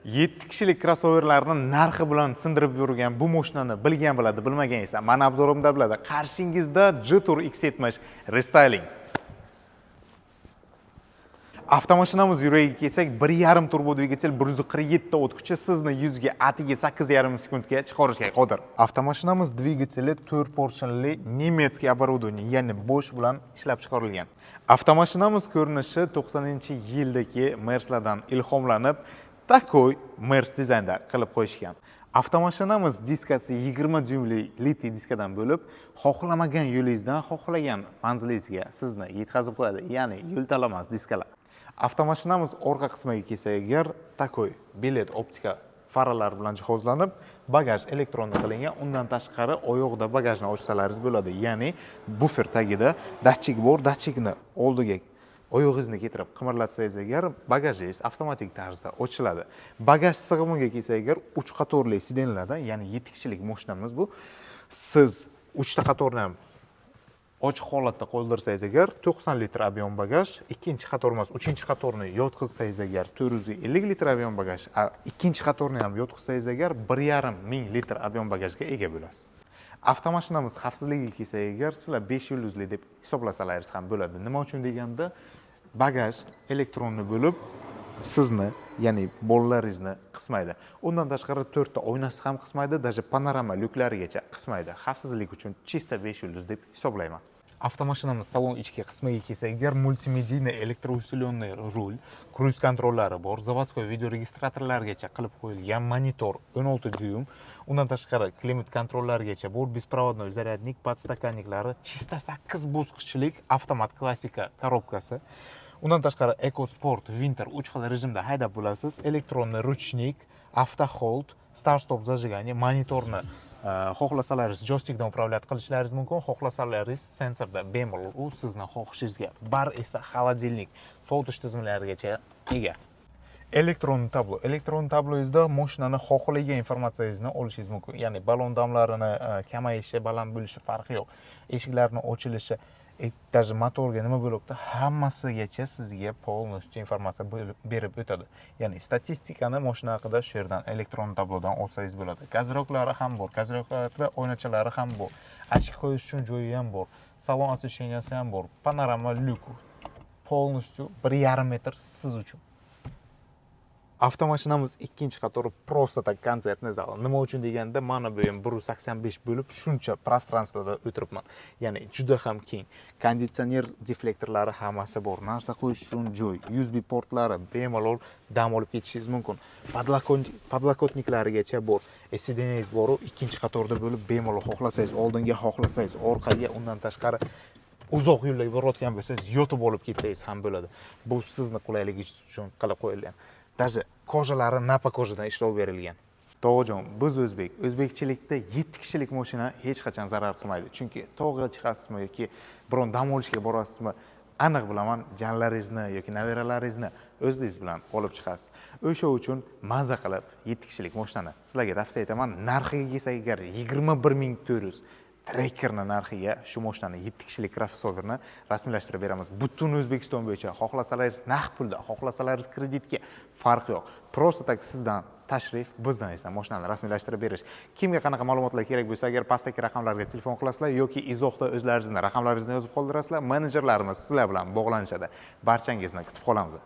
7 kishilik crossoverlarni narxi bilan sindirib yurgan bu mashinani bilgan biladi, bilmagan esa meni obzorimda biladi. Qarshingizda G-Tour X70 Restyling. Avtomashinamiz yuragiga kelsak, 1.5 turbo dvigatel 147 o't kuchi sizni 100 ga atiga 8,5 sekundga chiqarishga qodir. Avtomashinamiz dvigateli 4 porsionli nemetskiy оборудование, ya'ni bo'sh bilan ishlab chiqarilgan. Avtomashinamiz ko'rinishi 90-yildagi Mercedes'dan ilhomlanib, takoy Mercedes dizaynda qilib qo'yishgan. Avtomashinamiz diskasi 20 dyumli litiy diskadan bo'lib, xohlamagan yo'lingizdan xohlagan manzilingizga sizni yetkazib qo'yadi, ya'ni yo'l tanlamas diskalar. Avtomashinamiz orqa qismiga kelsak agar, takoy bilet optika faralar bilan jihozlanib, bagaj elektronda qilingan. Undan tashqari oyoqda bagajni ochsalaringiz bo'ladi, ya'ni bufer tagida datchik bor, datchikni oldiga oyog'ingizni keltirib qimirlatsangiz agar, bagajingiz avtomatik tarzda ochiladi. Bagaj sig'imiga kelsak agar, 3 qatorli sedanlardan, ya'ni 7 kishilik mashinamiz bu. Siz 3 ta qatorni ham ochiq holatda qoldirsangiz agar 90 litr ob'yom bagaj, ikkinchi qator emas, uchinchi qatorni yotqizsangiz agar 450 litr ob'yom bagaj, ikkinchi qatorni ham yotqizsangiz agar 1,5 ming litr ob'yom bagajga ega bo'lasiz. Avtomashinamiz xavfsizligiga kelsak agar, sizlar 5 yulduzli deb hisoblasalaringiz ham bo'ladi. Nima uchun deganda, bagaj elektronli bo'lib, sizni, ya'ni bolalaringizni qismaydi. Undan tashqari 4 ta oynasi ham qismaydi, даже panorama lyuklarigacha qismaydi. Xavfsizlik uchun chista 5 yulduz deb hisoblayman. Avtomashinamiz salon ichki qismiga kelsak agar, multimediyniy elektrousиленный rul, kruz kontrollari bor, zavodskoy video registratorlargacha qilib qo'yilgan, monitor 16 dyum, undan tashqari klimat kontrollarigacha bor, беспроводной zaryadnik, podstakanniklari, chista 8 bosqichlik avtomat klassika korobkasi. Undan tashqari EcoSport Winter 3 xil rejimda haydab bo'lasiz. Elektronli ruchnik, avto hold, start stop zajigание, monitorni xohlasalaringiz joystikdan upravlat qilishlaringiz mumkin, xohlasalaringiz sensorda bemalol u sizni xohishingizga. Bar esa холодильник, sovutish tizimlarigacha ega. Elektron tablongizda mashinani xohlagan informatsiyangizni olishingiz mumkin. Ya'ni balon damlarini kamayishi, baland bo'lishi farqi yo'q. Eshiklarning ochilishi, даже motorga nima bo'libdi, hammasigacha sizga polностью informatsiya berib o'tadi. Ya'ni statistikani mashina haqida shu yerdan elektron tablodan olsangiz bo'ladi. Gazroklari ham bor, gazroklarda oynachalari ham bor. Ochko qo'yish uchun joyi ham bor. Salon освещенияsi ham bor. Panorama lyuk. Polностью 1,5 metr siz uchun. Avtomashinamiz ikkinchi qatori просто tak konsertni zali. Nima uchun deganda, mana bu ham 185 bo'lib, shuncha prostransiyada o'tiribman. Ya'ni juda ham keng. Konditsioner deflektorlari hammasi bor. Narsa qo'yish uchun joy, USB portlari bemalol dam olib ketishingiz mumkin. Podlokotniklarigacha bor. Sidenyangiz bor, ikkinchi qatorda bo'lib, bemalol xohlasangiz oldinga, xohlasangiz orqaga, undan tashqari uzoq yo'llarga borayotgan bo'lsangiz, yotib olib ketsangiz ham bo'ladi. Bu sizni qulayligi uchun qilib qo'yilgan. Даже kojalari napa kojadan ishlov berilgan. To'g'jon, biz o'zbekchilikda 7 kishilik mashina hech qachon zarar qilmaydi. Chunki tog'ga chiqasizmi yoki biron dam olishga borasizmi, aniq bilaman, janlaringizni yoki naviralaringizni o'zingiz bilan olib chiqasiz. O'sha uchun maza qilib 7 kishilik mashinani sizlarga tavsiya etaman. Narxiga kelsak agar 21400 Trekkerni narxiga shu mashinani 7 kishilik crossoverni rasmiylashtirib beramiz. Butun O'zbekiston bo'yicha, xohlasalaringiz naqd pulda, xohlasalaringiz kreditga farq yo'q. Просто tak sizdan tashrif, bizdan esa mashinani rasmiylashtirib berish. Kimga qanaqa ma'lumotlar kerak bo'lsa, agar pastdagi raqamlarga telefon qilasizlar yoki izohda o'zlaringizning raqamlaringizni yozib qoldirasizlar, menejerlarimiz sizlar bilan bog'lanishadi. Barchangizni kutib qolamiz.